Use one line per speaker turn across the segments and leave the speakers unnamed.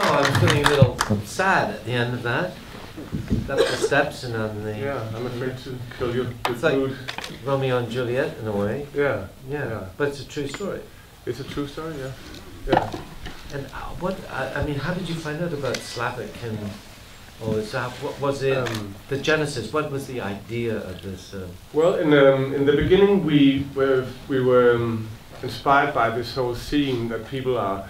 Oh, I'm feeling a little sad at the end of that. That's the steps and on the...
Yeah, I'm afraid to kill you with
It's like
mood.
Romeo and Juliet in a way.
Yeah.
Yeah. But it's a true story.
It's a true story, yeah. Yeah.
And I mean, how did you find out about Slavik and... Or is that, what was it, the genesis, what was the idea of this?
Well, in the beginning we were inspired by this whole scene that people are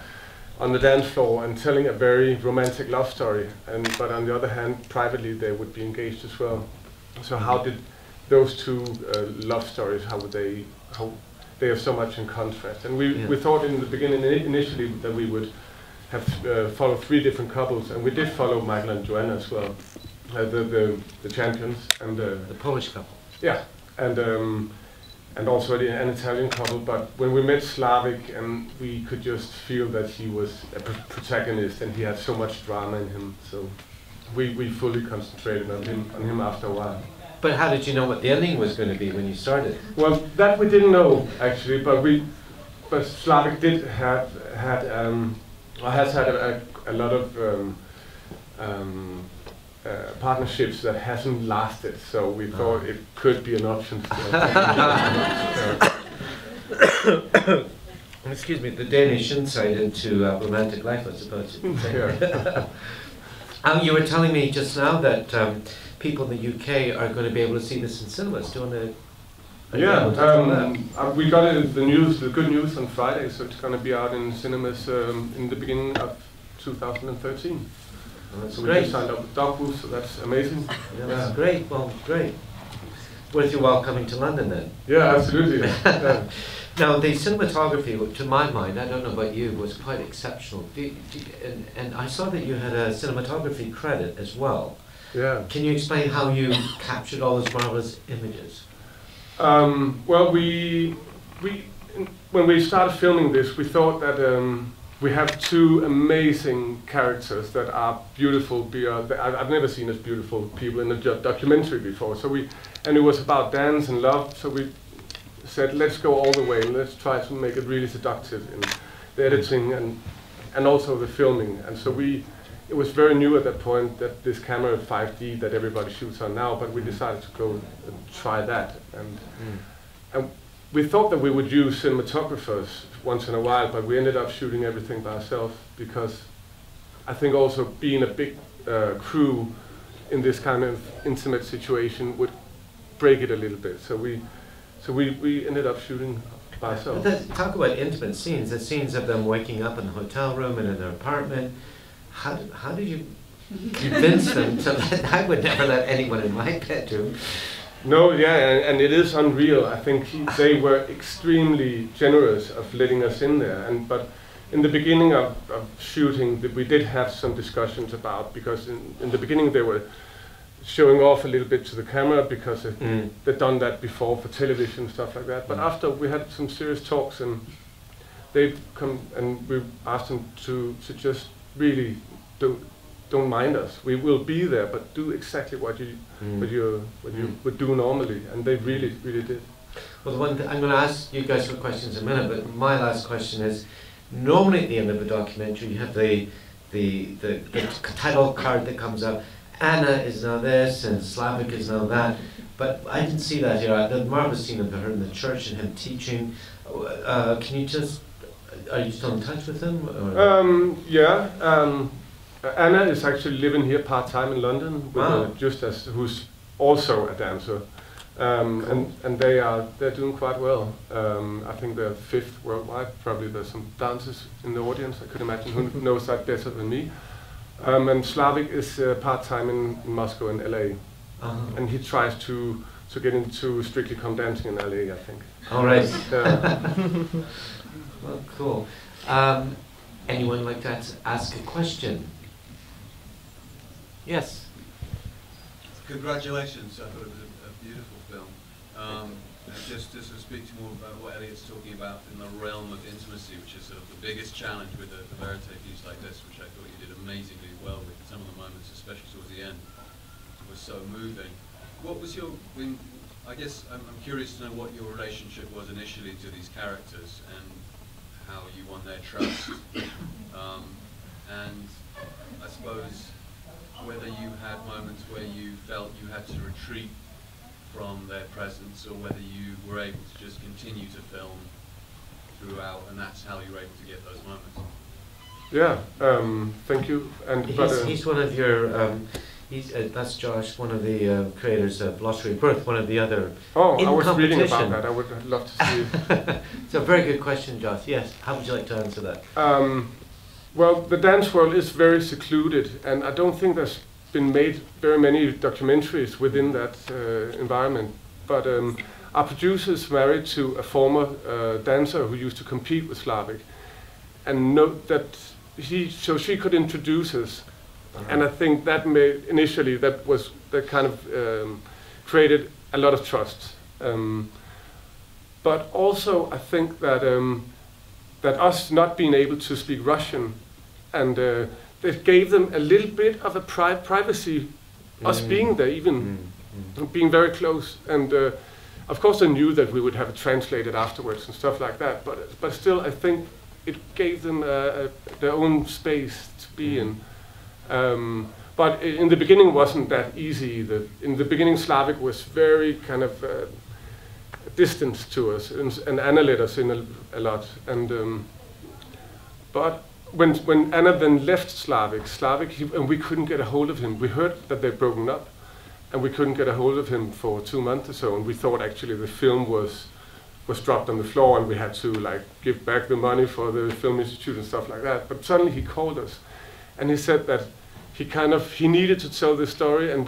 on the dance floor and telling a very romantic love story, but on the other hand, privately they would be engaged as well. So how did those two love stories, how they have so much in contrast? And we thought in the beginning initially that we would have followed 3 different couples, and we did follow Michael and Joanna as well, the champions and the
Polish couple.
Yeah, and also an Italian couple. But when we met Slavik, and we could just feel that he was a protagonist, and he had so much drama in him. So we fully concentrated on him after a while.
But how did you know what the ending was going to be when you started?
Well, that we didn't know actually, but Slavik did has had a lot of partnerships that hasn't lasted, so we thought it could be an option.
Excuse me, the Danish insight into romantic life, I suppose. You were telling me just now that people in the UK are going to be able to see this in cinemas. Do you want to?
We got it, the good news on Friday, so it's going to be out in cinemas in the beginning of 2013.
That's
so
great.
We just signed up with Dogwood, so that's amazing.
Yeah, that's great. Well, great. Worth your while coming to London then.
Yeah, absolutely. Yeah.
Now, the cinematography, to my mind, I don't know about you, was quite exceptional. And I saw that you had a cinematography credit as well.
Yeah.
Can you explain how you captured all those marvelous images?
Well, when we started filming this, we thought that we have 2 amazing characters that are beautiful beyond. I've never seen as beautiful people in a documentary before. And it was about dance and love. So we said, let's go all the way and let's try to make it really seductive in the editing and also the filming. And so it was very new at that point, that this camera 5D that everybody shoots on now, but we decided to go and try that. And we thought that we would use cinematographers once in a while, but we ended up shooting everything by ourselves, because I think also being a big crew in this kind of intimate situation would break it a little bit. So we ended up shooting by ourselves.
But talk about intimate scenes, the scenes of them waking up in the hotel room and in their apartment. How did you convince them to I would never let anyone in my bedroom.
No, yeah, and it is unreal. I think they were extremely generous of letting us in there. But in the beginning of shooting, we did have some discussions about, because in the beginning they were showing off a little bit to the camera, because they'd done that before for television, stuff like that. But after we had some serious talks, and they've come, and we asked them to just really don't mind us. We will be there, but do exactly what you would do normally, and they really did.
Well, the one I'm going to ask you guys for questions in a minute, but my last question is: normally at the end of a documentary, you have the title card that comes up. Anna is now this, and Slavik is now that. But I didn't see that here. The marvelous scene of her in the church and him teaching. Can you just? Are you still in touch with him? Or?
Yeah. Anna is actually living here part-time in London with Justas, who's also a dancer, cool. and they're doing quite well. I think they're 5th worldwide. Probably there's some dancers in the audience, I could imagine, who knows that better than me. And Slavik is part-time in Moscow and LA, and he tries to get into Strictly Come Dancing in LA, I think.
All right. Well, cool. Anyone like to ask a question? Yes.
Congratulations. I thought it was a beautiful film. And just to sort of speak to more about what Elliot's talking about in the realm of intimacy, which is sort of the biggest challenge with the verite piece like this, which I thought you did amazingly well with some of the moments, especially towards the end, was so moving. What was your, I guess I'm curious to know what your relationship was initially to these characters and how you won their trust. and I suppose whether you had moments where you felt you had to retreat from their presence, or whether you were able to just continue to film throughout, and that's how you were able to get those moments.
Yeah, thank you. And
he's one of your. That's Josh, one of the creators of Lottery Birth, one of the other.
Oh, I was reading about that. I would love to see it.
It's a very good question, Josh. Yes. How would you like to answer that?
Well, the dance world is very secluded, and I don't think there's been made very many documentaries within that environment. But our producer's married to a former dancer who used to compete with Slavik, and note that she could introduce us. And I think that initially that kind of created a lot of trust. But also I think that that us not being able to speak Russian, and it gave them a little bit of a privacy, us being there, even being very close. And of course I knew that we would have it translated afterwards and stuff like that. But still, I think it gave them their own space to be in. But in the beginning, wasn't that easy. In the beginning, Slavik was very kind of distant to us, and Anna let us in a lot. And but when Anna then left Slavik, and we couldn't get a hold of him. We heard that they'd broken up, and we couldn't get a hold of him for 2 months or so. And we thought actually the film was dropped on the floor, and we had to like give back the money for the film institute and stuff like that. But suddenly he called us, and he said that he needed to tell this story, and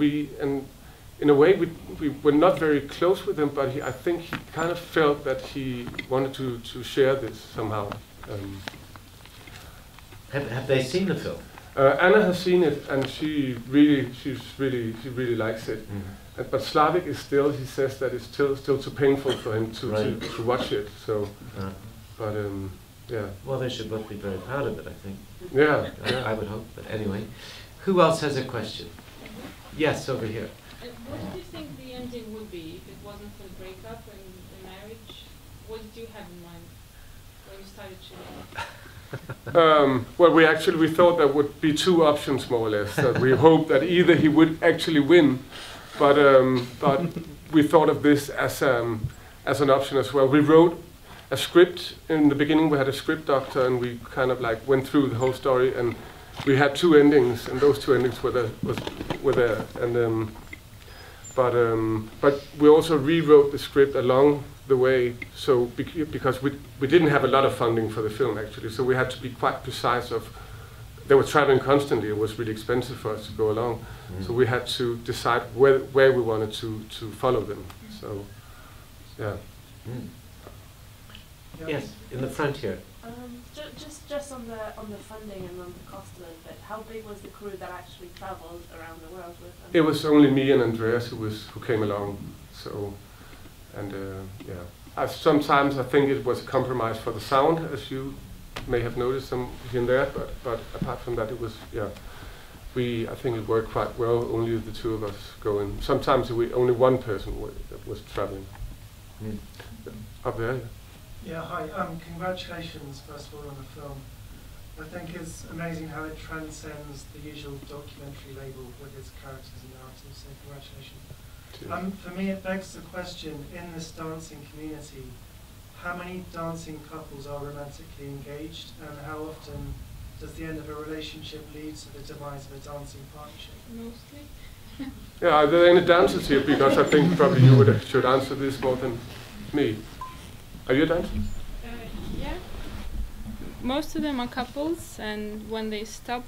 in a way we were not very close with him, but I think he kind of felt that he wanted to share this somehow.
Have they seen the film?
Anna has seen it, and she really likes it. But Slavik is still, he says that it's still too painful for him to watch it. So, but yeah.
Well, they should both be very proud of it, I think.
Yeah,
I would hope. But anyway, who else has a question? Yes, over here.
What did you think the ending would be if it wasn't for the breakup and the marriage? What did you have in mind when you started shooting?
Well, we thought there would be 2 options, more or less. That we hoped that either he would actually win, but we thought of this as an option as well. We wrote a script in the beginning. We had a script doctor, and we kind of like went through the whole story, and we had 2 endings, and those 2 endings were there. And but we also rewrote the script along the way, so because we didn't have a lot of funding for the film actually, so we had to be quite precise of. They were traveling constantly. It was really expensive for us to go along, so we had to decide where we wanted to follow them. So, yeah.
Yes, in the front here.
Just on the funding and on the cost a little bit. How big was the crew that actually travelled around the world with them?
It was only me and Andreas who came along. So, and yeah. Sometimes I think it was a compromise for the sound, as you may have noticed some here and there. But apart from that, it was I think it worked quite well. Only the 2 of us going. Sometimes only one person was traveling. Up there. Yeah.
Yeah, hi. Congratulations, first of all, on the film. I think it's amazing how it transcends the usual documentary label with its characters and narratives, so congratulations. For me, it begs the question, in this dancing community, how many dancing couples are romantically engaged, and how often does the end of a relationship lead to the demise of a dancing partnership?
Mostly.
Yeah, are there any dancers here? Because I think probably you should answer this more than me. Are you a dancer?
Yeah. Most of them are couples, and when they stop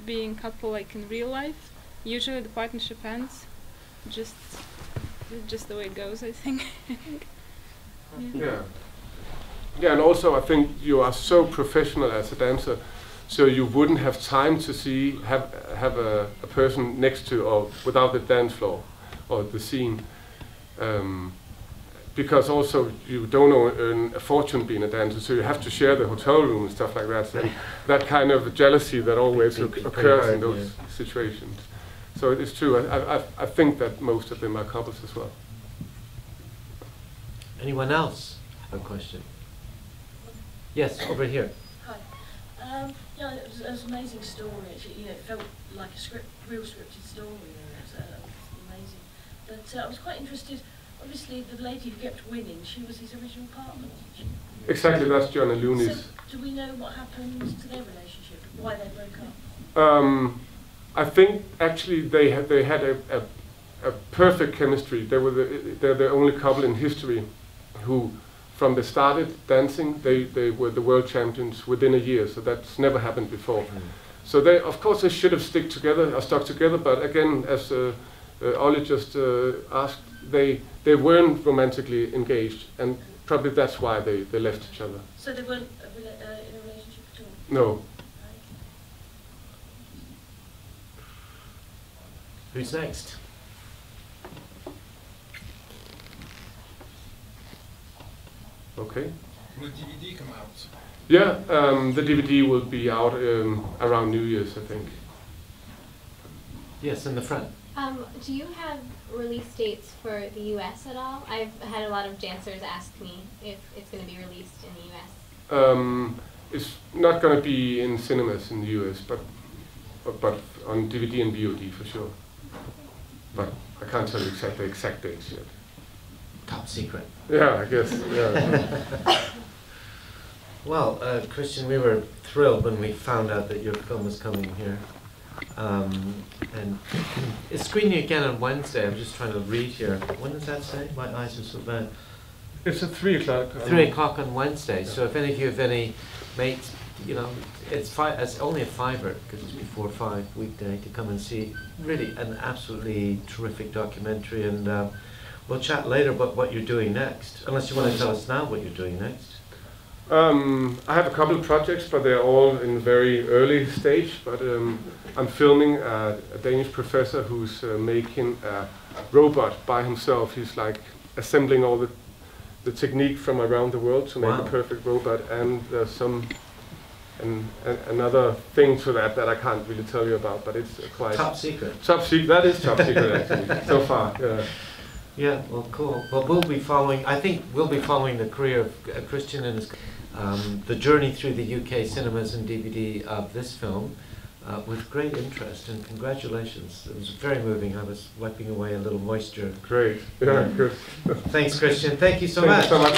being couple, like in real life, usually the partnership ends. Just the way it goes, I think.
Yeah. Yeah, and also I think you are so professional as a dancer, so you wouldn't have time to have a person next to or without the dance floor or the scene. Because also you don't earn a fortune being a dancer, so you have to share the hotel room and stuff like that. And that kind of jealousy that always occurs in those situations. So it's true. I think that most of them are couples as well.
Anyone else have a question? Yes, over here.
Hi. Yeah, it was an amazing story. Actually, you know, it felt like a real scripted story. It was amazing. But I was quite interested. Obviously, the lady who kept winning, she was his original partner, wasn't she?
Exactly, that's John and Looney's.
So, do we know what happened to their relationship? Why they broke up?
I think actually they had a perfect chemistry. They're the only couple in history who, from they started dancing, they were the world champions within a year. So that's never happened before. So they, of course, they should have stuck together. But again, as Ollie just asked, they weren't romantically engaged, and probably that's why they left each other.
So they weren't in a relationship at all?
No.
Who's next?
Okay.
Will the DVD come out?
Yeah, the DVD will be out around New Year's, I think.
Yes, in the front.
Do you have release dates for the US at all? I've had a lot of dancers ask me if it's going to be released in the US.
It's not going to be in cinemas in the US, but on DVD and VOD for sure. But I can't tell you the exact dates yet.
Top secret.
Yeah, I guess. Yeah.
Well, Christian, we were thrilled when we found out that your film was coming here. And it's screening again on Wednesday. I'm just trying to read here. When does that say? My eyes are so bad.
It's at 3 o'clock.
3 o'clock on Wednesday.
Yeah.
So if any of you have any mates, you know, it's only a $5 because it's before 5 weekday to come and see. Really an absolutely terrific documentary, and we'll chat later about what you're doing next. Unless you want to tell us now what you're doing next.
I have a couple of projects, but they're all in very early stage. But I'm filming a Danish professor who's making a robot by himself. He's like assembling all the technique from around the world to make a perfect robot. And there's another thing to that I can't really tell you about, but it's quite
top secret.
Top secret. That is top secret actually so far. Yeah.
Yeah. Well, cool. Well, we'll be following. I think we'll be following the career of Christian and his. The journey through the UK cinemas and DVD of this film with great interest, and congratulations. It was very moving. I was wiping away a little moisture.
Great. Yeah, good.
Thanks, Christian. Thank you so
Thank
much.
you so much.